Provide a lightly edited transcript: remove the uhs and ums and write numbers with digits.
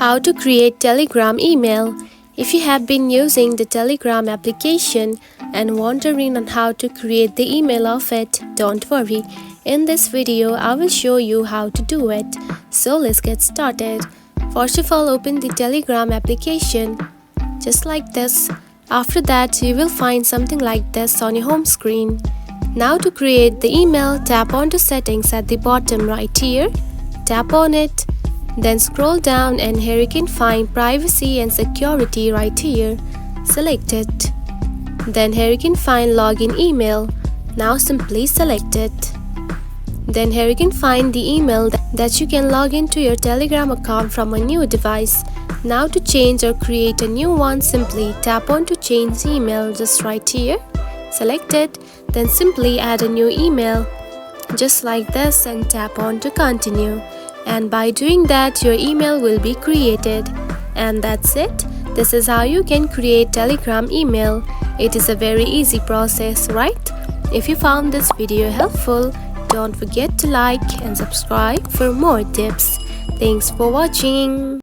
How to create Telegram email. If you have been using the Telegram application and wondering on how to create the email of it, don't worry. In this video, I will show you how to do it. So let's get started. First of all, open the Telegram application, just like this. After that, you will find something like this on your home screen. Now to create the email, tap on to settings at the bottom right here. Tap on it. Then scroll down and here you can find privacy and security right here. Select it. Then here you can find login email. Now simply select it. Then here you can find the email that you can log into your Telegram account from a new device. Now to change or create a new one, simply tap on to change email just right here. Select it. Then simply add a new email just like this and tap on to continue. And by doing that, your email will be created. And that's it. This is how you can create Telegram email. It is a very easy process, right? If you found this video helpful, don't forget to like and subscribe for more tips. Thanks for watching.